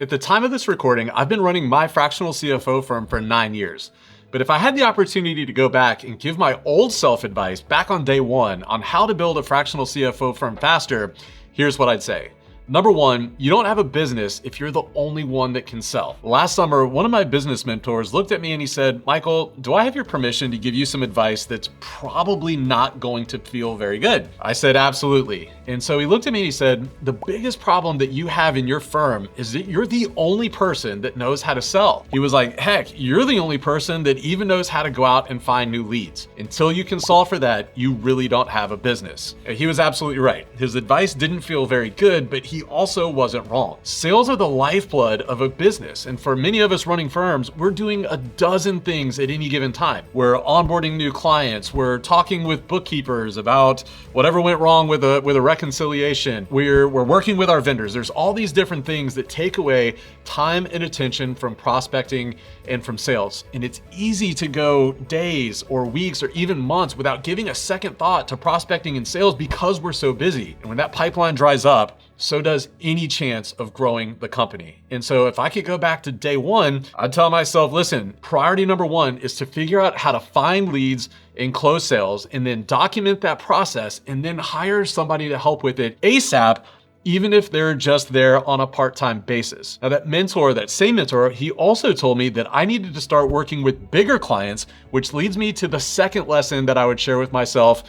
At the time of this recording, I've been running my fractional CFO firm for 9 years. But if I had the opportunity to go back and give my old self advice back on day one on how to build a fractional CFO firm faster, here's what I'd say. Number one, you don't have a business if you're the only one that can sell. Last summer, one of my business mentors looked at me and he said, "Michael, do I have your permission to give you some advice that's probably not going to feel very good?" I said, "Absolutely." And so he looked at me and he said, "The biggest problem that you have in your firm is that you're the only person that knows how to sell." He was like, "Heck, you're the only person that even knows how to go out and find new leads. Until you can solve for that, you really don't have a business." He was absolutely right. His advice didn't feel very good, but he also wasn't wrong. Sales are the lifeblood of a business. And for many of us running firms, we're doing a dozen things at any given time. We're onboarding new clients. We're talking with bookkeepers about whatever went wrong with a reconciliation. We're working with our vendors. There's all these different things that take away time and attention from prospecting and from sales. And it's easy to go days or weeks or even months without giving a second thought to prospecting and sales because we're so busy. And when that pipeline dries up, so does any chance of growing the company. And so if I could go back to day one, I'd tell myself, listen, priority number one is to figure out how to find leads and close sales, and then document that process, and then hire somebody to help with it ASAP, even if they're just there on a part-time basis. Now that same mentor, he also told me that I needed to start working with bigger clients, which leads me to the second lesson that I would share with myself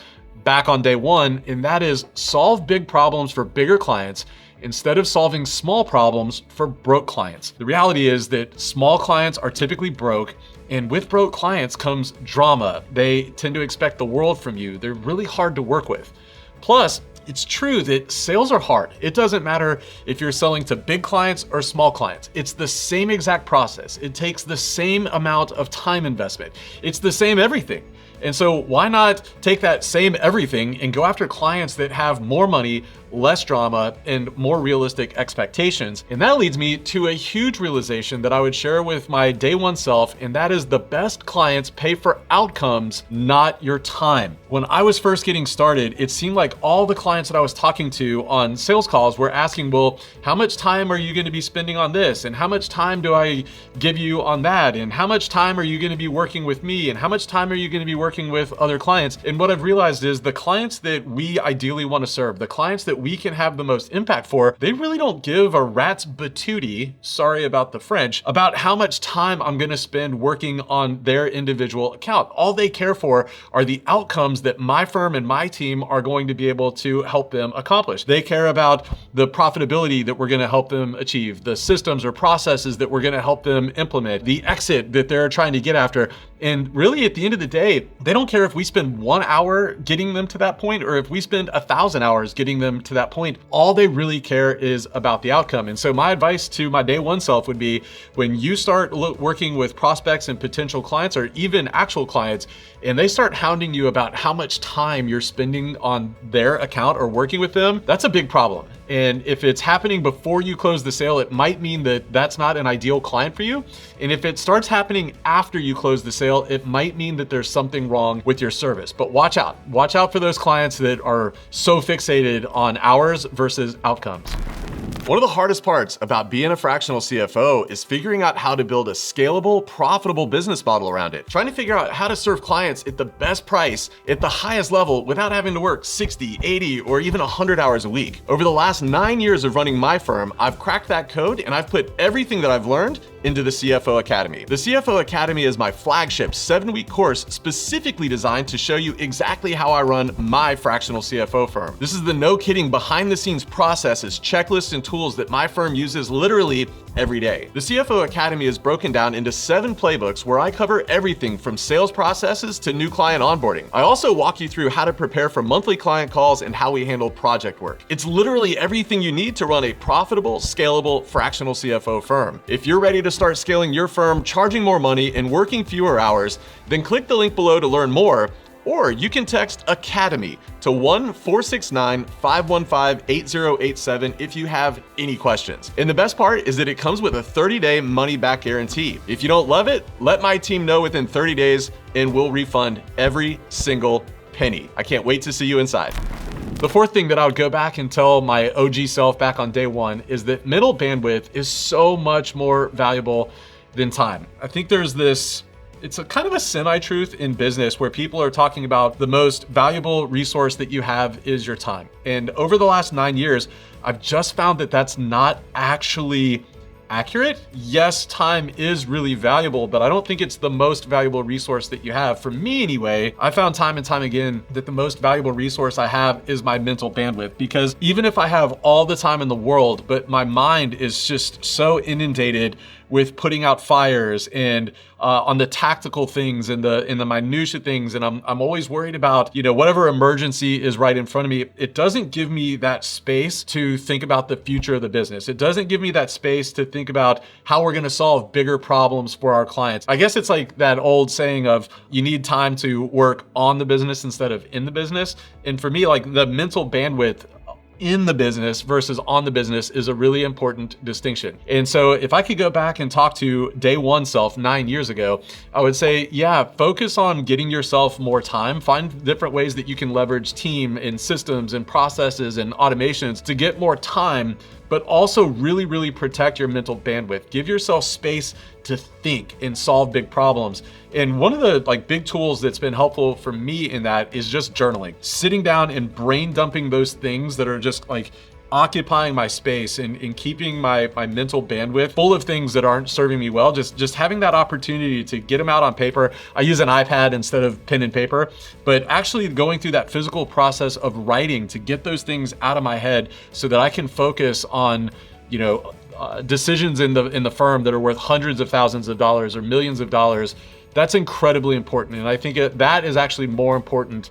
back on day one, and that is solve big problems for bigger clients instead of solving small problems for broke clients. The reality is that small clients are typically broke, and with broke clients comes drama. They tend to expect the world from you. They're really hard to work with. Plus, it's true that sales are hard. It doesn't matter if you're selling to big clients or small clients. It's the same exact process. It takes the same amount of time investment. It's the same everything. And so why not take that same everything and go after clients that have more money, less drama, and more realistic expectations? And that leads me to a huge realization that I would share with my day one self, and that is the best clients pay for outcomes, not your time. When I was first getting started, it seemed like all the clients that I was talking to on sales calls were asking, well, how much time are you going to be spending on this? And how much time do I give you on that? And how much time are you going to be working with me? And how much time are you going to be working with other clients? And what I've realized is the clients that we ideally want to serve, the clients that we can have the most impact for, they really don't give a rat's patootie, sorry about the French, about how much time I'm going to spend working on their individual account. All they care for are the outcomes that my firm and my team are going to be able to help them accomplish. They care about the profitability that we're going to help them achieve, the systems or processes that we're going to help them implement, the exit that they're trying to get after. And really, at the end of the day, they don't care if we spend 1 hour getting them to that point or if we spend 1,000 hours getting them to that point. All they really care is about the outcome. And so my advice to my day one self would be, when you start working with prospects and potential clients or even actual clients, and they start hounding you about how much time you're spending on their account or working with them, that's a big problem. And if it's happening before you close the sale, it might mean that that's not an ideal client for you. And if it starts happening after you close the sale, it might mean that there's something wrong with your service. But watch out. Watch out for those clients that are so fixated on hours versus outcomes. One of the hardest parts about being a fractional CFO is figuring out how to build a scalable, profitable business model around it. Trying to figure out how to serve clients at the best price, at the highest level, without having to work 60, 80, or even 100 hours a week. Over the last 9 years of running my firm, I've cracked that code and I've put everything that I've learned into the CFO Academy. The CFO Academy is my flagship 7-week course specifically designed to show you exactly how I run my fractional CFO firm. This is the no kidding behind the scenes processes, checklists, and tools that my firm uses literally every day. The CFO Academy is broken down into 7 playbooks where I cover everything from sales processes to new client onboarding. I also walk you through how to prepare for monthly client calls and how we handle project work. It's literally everything you need to run a profitable, scalable fractional CFO firm. If you're ready to start scaling your firm, charging more money, and working fewer hours, then click the link below to learn more. Or you can text Academy to 1-469-515-8087 if you have any questions. And the best part is that it comes with a 30-day money-back guarantee. If you don't love it, let my team know within 30 days and we'll refund every single penny. I can't wait to see you inside. The fourth thing that I would go back and tell my OG self back on day one is that mental bandwidth is so much more valuable than time. I think there's this, it's a kind of a semi-truth in business where people are talking about the most valuable resource that you have is your time. And over the last 9 years, I've just found that that's not actually accurate. Yes, time is really valuable, but I don't think it's the most valuable resource that you have. For me anyway, I found time and time again that the most valuable resource I have is my mental bandwidth, because even if I have all the time in the world, but my mind is just so inundated with putting out fires and on the tactical things and the minutia things, and I'm always worried about, you know, whatever emergency is right in front of me. It doesn't give me that space to think about the future of the business. It doesn't give me that space to think about how we're going to solve bigger problems for our clients. I guess it's like that old saying of you need time to work on the business instead of in the business. And for me, like, the mental bandwidth in the business versus on the business is a really important distinction. And so if I could go back and talk to day one self 9 years ago, I would say, yeah, focus on getting yourself more time. Find different ways that you can leverage team and systems and processes and automations to get more time, but also really protect your mental bandwidth. Give yourself space to think and solve big problems. And one of the big tools that's been helpful for me in that is just journaling. Sitting down and brain dumping those things that are just occupying my space and keeping my mental bandwidth full of things that aren't serving me well. Just having that opportunity to get them out on paper. I use an iPad instead of pen and paper, but actually going through that physical process of writing to get those things out of my head so that I can focus on, you know, decisions in the firm that are worth hundreds of thousands of dollars or millions of dollars. That's incredibly important. And I think that is actually more important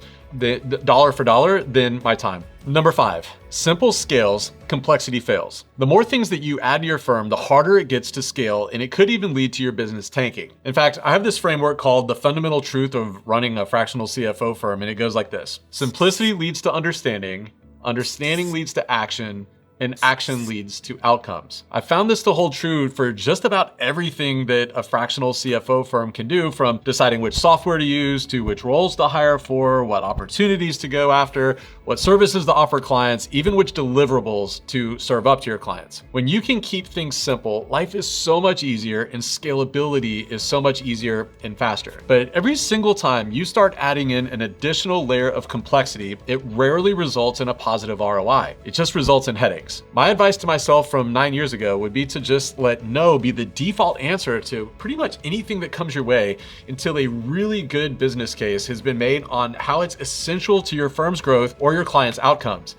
dollar for dollar than my time. Number 5, simple scales, complexity fails. The more things that you add to your firm, the harder it gets to scale, and it could even lead to your business tanking. In fact, I have this framework called the fundamental truth of running a fractional CFO firm, and it goes like this. Simplicity leads to understanding, understanding leads to action, and action leads to outcomes. I found this to hold true for just about everything that a fractional CFO firm can do, from deciding which software to use, to which roles to hire for, what opportunities to go after, what services to offer clients, even which deliverables to serve up to your clients. When you can keep things simple, life is so much easier and scalability is so much easier and faster. But every single time you start adding in an additional layer of complexity, it rarely results in a positive ROI. It just results in headaches. My advice to myself from 9 years ago would be to just let no be the default answer to pretty much anything that comes your way until a really good business case has been made on how it's essential to your firm's growth or your client's outcomes.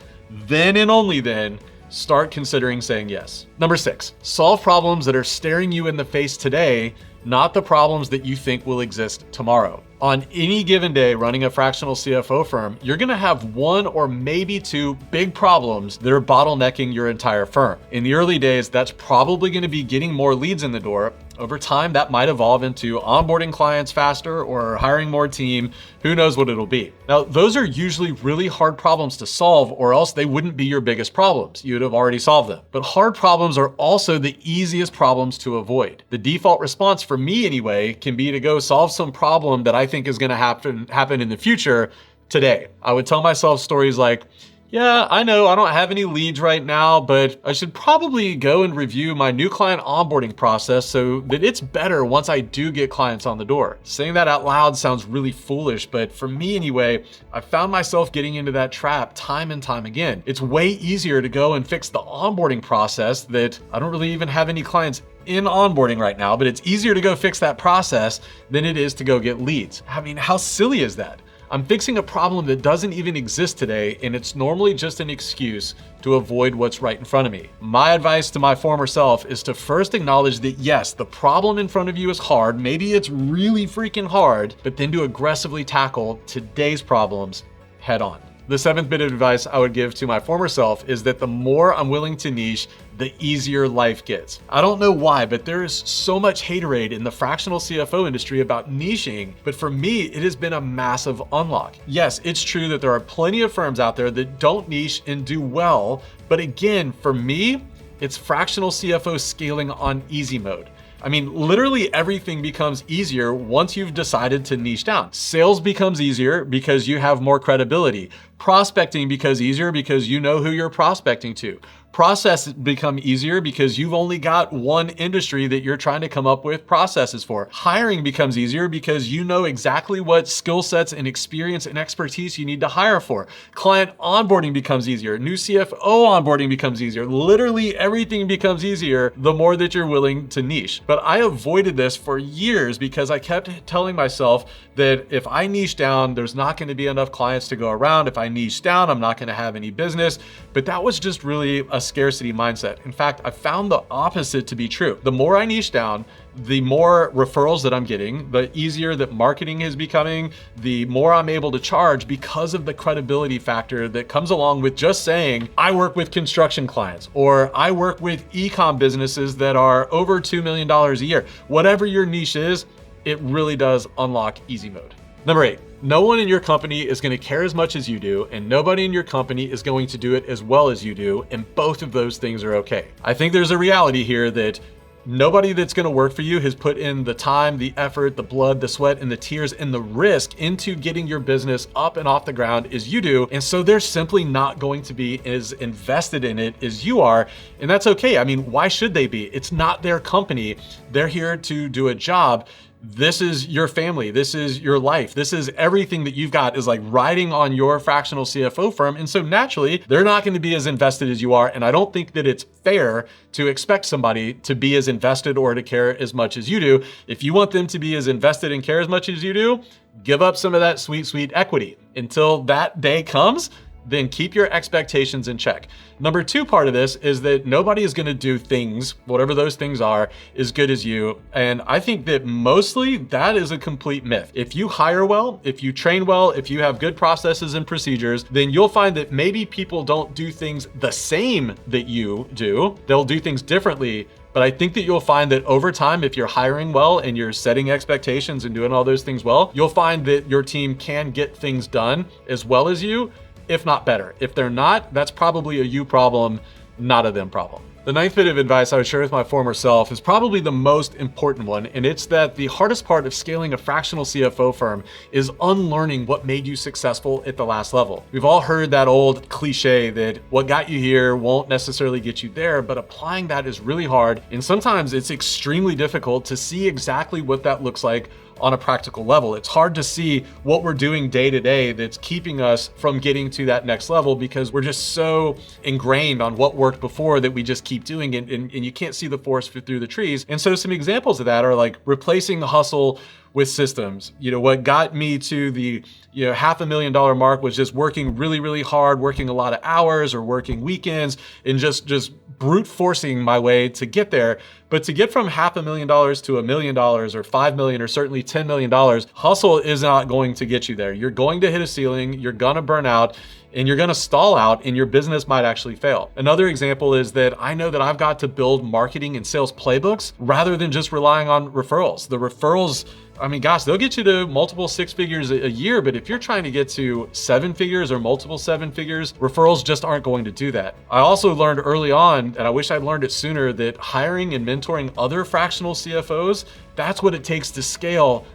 Then and only then, start considering saying yes. Number 6, solve problems that are staring you in the face today, not the problems that you think will exist tomorrow. On any given day running a fractional CFO firm, you're gonna have one or maybe two big problems that are bottlenecking your entire firm. In the early days, that's probably gonna be getting more leads in the door. Over time, that might evolve into onboarding clients faster or hiring more team. Who knows what it'll be. Now, those are usually really hard problems to solve, or else they wouldn't be your biggest problems. You'd have already solved them. But hard problems are also the easiest problems to avoid. The default response for me anyway can be to go solve some problem that I think is gonna happen in the future today. I would tell myself stories like, yeah, I know I don't have any leads right now, but I should probably go and review my new client onboarding process so that it's better once I do get clients on the door. Saying that out loud sounds really foolish, but for me anyway, I found myself getting into that trap time and time again. It's way easier to go and fix the onboarding process that I don't really even have any clients in onboarding right now, but it's easier to go fix that process than it is to go get leads. I mean, how silly is that? I'm fixing a problem that doesn't even exist today, and it's normally just an excuse to avoid what's right in front of me. My advice to my former self is to first acknowledge that yes, the problem in front of you is hard, maybe it's really freaking hard, but then to aggressively tackle today's problems head on. The 7th bit of advice I would give to my former self is that the more I'm willing to niche, the easier life gets. I don't know why, but there is so much haterade in the fractional CFO industry about niching, but for me, it has been a massive unlock. Yes, it's true that there are plenty of firms out there that don't niche and do well, but again, for me, It's fractional CFO scaling on easy mode. I mean, literally everything becomes easier once you've decided to niche down. Sales becomes easier because you have more credibility. Prospecting becomes easier because you know who you're prospecting to. Processes become easier because you've only got one industry that you're trying to come up with processes for. Hiring becomes easier because you know exactly what skill sets and experience and expertise you need to hire for. Client onboarding becomes easier. New CFO onboarding becomes easier. Literally everything becomes easier the more that you're willing to niche. But I avoided this for years because I kept telling myself that if I niche down, there's not going to be enough clients to go around. If I niche down, I'm not going to have any business. But that was just really a scarcity mindset. In fact, I found the opposite to be true. The more I niche down, the more referrals that I'm getting, the easier that marketing is becoming, the more I'm able to charge because of the credibility factor that comes along with just saying, I work with construction clients, or I work with e-com businesses that are over $2 million a year. Whatever your niche is, it really does unlock easy mode. Number 8, no one in your company is going to care as much as you do, and nobody in your company is going to do it as well as you do, and both of those things are okay. I think there's a reality here that nobody that's going to work for you has put in the time, the effort, the blood, the sweat, and the tears, and the risk into getting your business up and off the ground as you do. And so they're simply not going to be as invested in it as you are. And that's okay. I mean, why should they be? It's not their company. They're here to do a job. This is your family. This is your life. This is everything that you've got is like riding on your fractional CFO firm. And so naturally, they're not going to be as invested as you are. And I don't think that it's fair to expect somebody to be as invested or to care as much as you do. If you want them to be as invested and care as much as you do, give up some of that sweet, sweet equity. Until that day comes, then keep your expectations in check. Number 2 part of this is that nobody is going to do things, whatever those things are, as good as you. And I think that mostly that is a complete myth. If you hire well, if you train well, if you have good processes and procedures, then you'll find that maybe people don't do things the same that you do. They'll do things differently. But I think that you'll find that over time, if you're hiring well and you're setting expectations and doing all those things well, you'll find that your team can get things done as well as you, if not better. If they're not, that's probably a you problem, not a them problem. The 9th bit of advice I would share with my former self is probably the most important one, and it's that the hardest part of scaling a fractional CFO firm is unlearning what made you successful at the last level. We've all heard that old cliche that what got you here won't necessarily get you there, but applying that is really hard, and sometimes it's extremely difficult to see exactly what that looks like on a practical level. It's hard to see what we're doing day to day that's keeping us from getting to that next level because we're just so ingrained on what worked before that we just keep doing it, and you can't see the forest through the trees. And so some examples of that are like replacing the hustle with systems. What got me to the $500,000 mark was just working really, really hard, working a lot of hours or working weekends and just brute forcing my way to get there. But to get from $500,000 to $1 million or $5 million or certainly $10 million, hustle is not going to get you there. You're going to hit a ceiling, you're gonna burn out, and you're gonna stall out, and your business might actually fail. Another example is that I know that I've got to build marketing and sales playbooks rather than just relying on referrals. The referrals, I mean, gosh, they'll get you to multiple 6 figures a year, but if you're trying to get to 7 figures or multiple 7 figures, referrals just aren't going to do that. I also learned early on, and I wish I'd learned it sooner, that hiring and mentoring other fractional CFOs, that's what it takes to scale,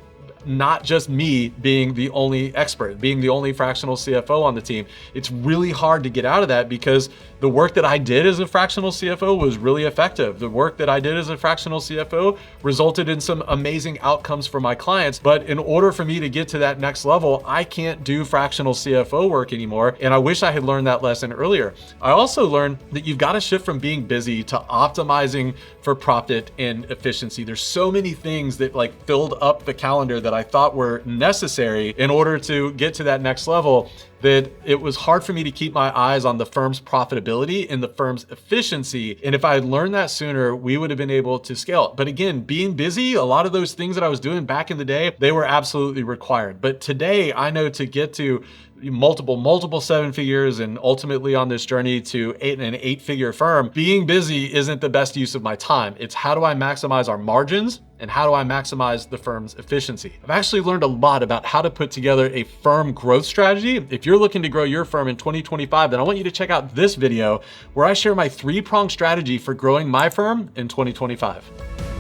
not just me being the only expert, being the only fractional CFO on the team. It's really hard to get out of that because the work that I did as a fractional CFO was really effective. The work that I did as a fractional CFO resulted in some amazing outcomes for my clients. But in order for me to get to that next level, I can't do fractional CFO work anymore. And I wish I had learned that lesson earlier. I also learned that you've got to shift from being busy to optimizing for profit and efficiency. There's so many things that like filled up the calendar that I thought were necessary in order to get to that next level, that it was hard for me to keep my eyes on the firm's profitability and the firm's efficiency. And if I had learned that sooner, we would have been able to scale. But again, being busy, a lot of those things that I was doing back in the day, they were absolutely required. But today I know to get to multiple 7 figures and ultimately on this journey to an 8-figure firm, being busy isn't the best use of my time. It's how do I maximize our margins and how do I maximize the firm's efficiency? I've actually learned a lot about how to put together a firm growth strategy. If you're you're looking to grow your firm in 2025, then I want you to check out this video where I share my 3-pronged strategy for growing my firm in 2025.